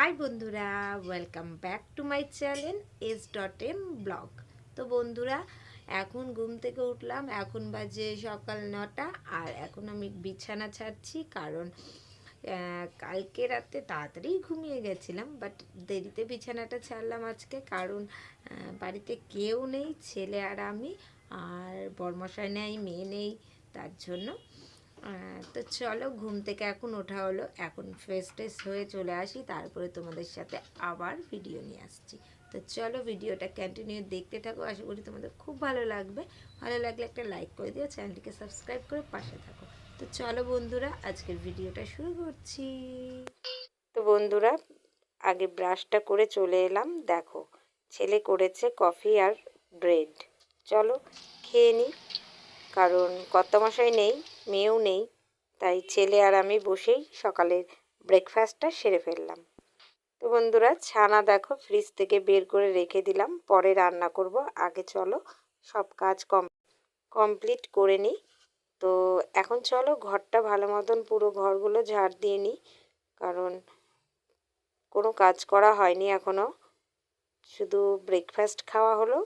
High বন্ধুরা, welcome back to my channel S.M blog. তো বন্ধুরা, এখন ঘুম থেকে উঠলাম। এখন বাজে সকাল 9টা। আর এখন আমি বিছানা ছাড়ছি, কারণ কালকে রাতে তাড়াতাড়ি ঘুমিয়ে গেছিলাম, বাট দেরিতে বিছানাটা ছাড়লাম আজকে, কারণ বাড়িতে কেউ নেই, ছেলে আর আমি, আর বরমশাই নেই, মেয়ে নেই, তার জন্য। তো চলো, ঘুম থেকে এখন ওঠা হলো, এখন ফ্রেশ ট্রেশ হয়ে চলে আসি, তারপরে তোমাদের সাথে আবার ভিডিও নিয়ে আসছি। তো চলো, ভিডিওটা কন্টিনিউ দেখতে থাকো, আশা করি তোমাদের খুব ভালো লাগবে। ভালো লাগলে একটা লাইক করে দিও, চ্যানেলটিকে সাবস্ক্রাইব করে পাশে থাকো। তো চলো বন্ধুরা, আজকের ভিডিওটা শুরু করছি। তো বন্ধুরা, আগে ব্রাশটা করে চলে এলাম। দেখো, ছেলে করেছে কফি আর ব্রেড। চলো খেয়ে নিই, কারণ কর্তামশাই নেই, মেয়েও নেই, তাই ছেলে আর আমি বসেই সকালের ব্রেকফাস্টটা সেরে ফেললাম। তো বন্ধুরা, ছানা দেখো ফ্রিজ থেকে বের করে রেখে দিলাম, পরে রান্না করব। আগে চলো সব কাজ কমপ্লিট করে নিই। তো এখন চলো ঘরটা ভালো মতন পুরো ঘরগুলো ঝাড় দিয়ে নিই, কারণ কোনো কাজ করা হয়নি এখনও, শুধু ব্রেকফাস্ট খাওয়া হলো।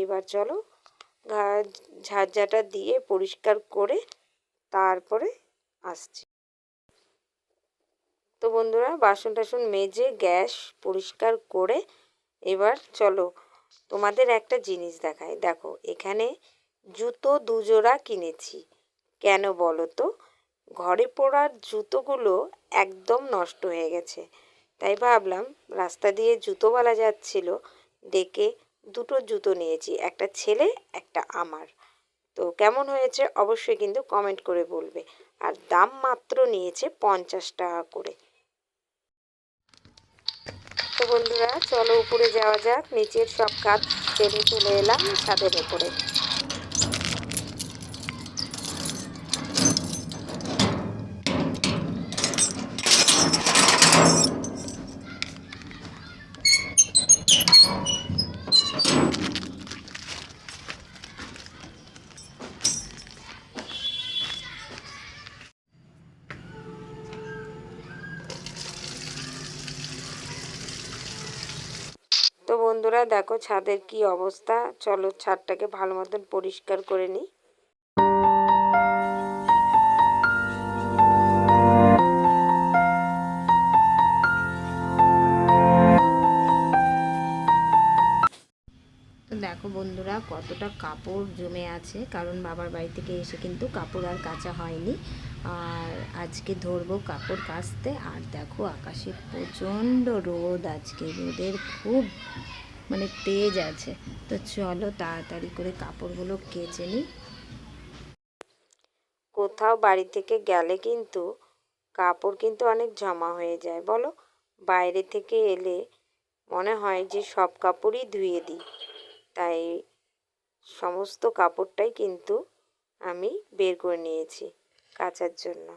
এবার চলো ঝাড়ঝাঁটা দিয়ে পরিষ্কার করে তারপরে আসছি। তো বন্ধুরা, বাসন টাসন মেজে গ্যাস পরিষ্কার করে এবার চলো তোমাদের একটা জিনিস দেখাই। দেখো, এখানে জুতো 2 জোড়া কিনেছি। কেন বলো তো? ঘরে পরার জুতোগুলো একদম নষ্ট হয়ে গেছে, তাই ভাবলাম রাস্তা দিয়ে জুতোওয়ালা যাচ্ছিল, ডেকে 2টো জুতো নিয়েছি, একটা ছেলে একটা আমার। তো কেমন হয়েছে অবশ্যই কিন্তু কমেন্ট করে বলবে। আর দাম মাত্র নিয়েছে 50 টাকা করে। তো বন্ধুরা, চলো উপরে যাওয়া যাক। নিচের সব কাজ সেরে চলে এলাম ছাদের উপরে। তো বন্ধুরা দেখো ছাদের কি অবস্থা, চলো ছাদটাকে ভালো মতন পরিষ্কার করে নিই। তো দেখো বন্ধুরা, কতটা কাপড় জমে আছে, কারণ বাবার বাড়ি থেকে এসে কিন্তু কাপড় আর কাচা হয়নি। আর আজকে ধরবো কাপড় কাচতে। আর দেখো আকাশে প্রচণ্ড রোদ, আজকে রোদের খুব তেজ আছে। তো চলো তাড়াতাড়ি করে কাপড়গুলো কেচে নিই। কোথাও বাড়ি থেকে গেলে কিন্তু কাপড় কিন্তু অনেক জমা হয়ে যায়, বলো? বাইরে থেকে এলে মনে হয় যে সব কাপড়ই ধুয়ে দিই, তাই সমস্ত কাপড়টাই কিন্তু আমি বের করে নিয়েছি কাচার জন্য।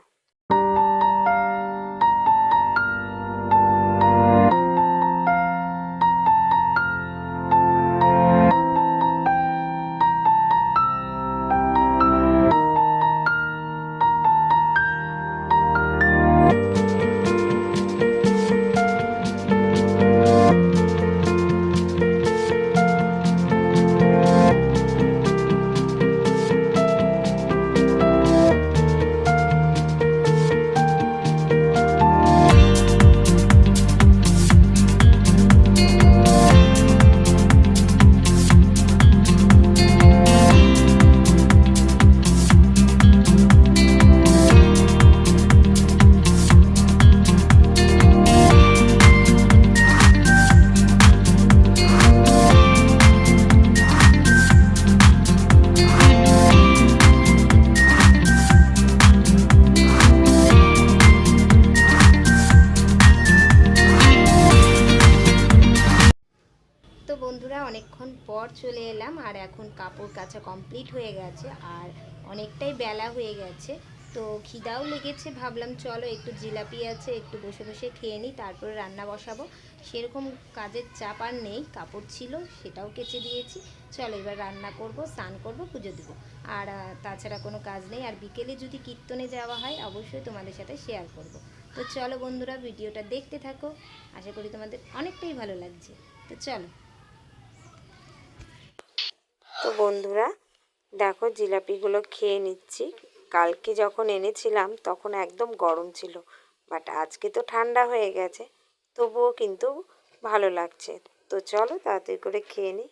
তো বন্ধুরা, অনেকক্ষণ পর চলে এলাম, আর এখন কাপড় কাচা কমপ্লিট হয়ে গেছে, আর অনেকটাই বেলা হয়ে গেছে। তো খিদাও লেগেছে, ভাবলাম চলো একটু জিলাপি আছে, একটু বসে বসে খেয়ে নিই, তারপরে রান্না বসাবো। সেরকম কাজের চাপ আর নেই, কাপড় ছিল সেটাও কেচে দিয়েছি। চলো এবার রান্না করব, স্নান করব, পুজো দেব। আর তাছাড়া কোনো কাজ নেই। আর বিকেলে যদি কীর্তনে যাওয়া হয় অবশ্যই তোমাদের সাথে শেয়ার করব। তো চলো বন্ধুরা, ভিডিওটা দেখতে থাকো, আশা করি তোমাদের অনেকটাই ভালো লাগছে। তো চলো। তো বন্ধুরা দেখো, জিলাপিগুলো খেয়ে নিচ্ছি। কালকে যখন এনেছিলাম তখন একদম গরম ছিল, বাট আজকে তো ঠান্ডা হয়ে গেছে, তবুও কিন্তু ভালো লাগছে। তো চলো তাড়াতাড়ি করে খেয়ে নিই।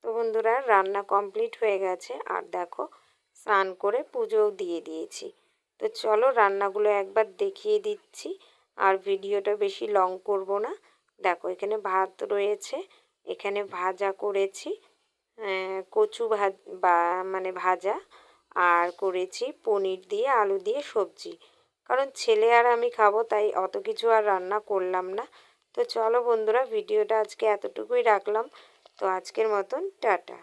তো বন্ধুরা রান্না কমপ্লিট হয়ে গেছে, আর দেখো স্নান করে পুজোও দিয়ে দিয়েছি। তো চলো রান্নাগুলো একবার দেখিয়ে দিচ্ছি, আর ভিডিওটা বেশি লং করব না। দেখো এখানে ভাত রয়েছে, এখানে ভাজা করেছি, কচু ভাজা, আর করেছি পনির দিয়ে আলু দিয়ে সবজি। কারণ ছেলে আর আমি খাবো, তাই অত কিছু আর রান্না করলাম না। তো চলো বন্ধুরা, ভিডিওটা আজকে এতটুকুই রাখলাম। তো আজকের মতন টাটা।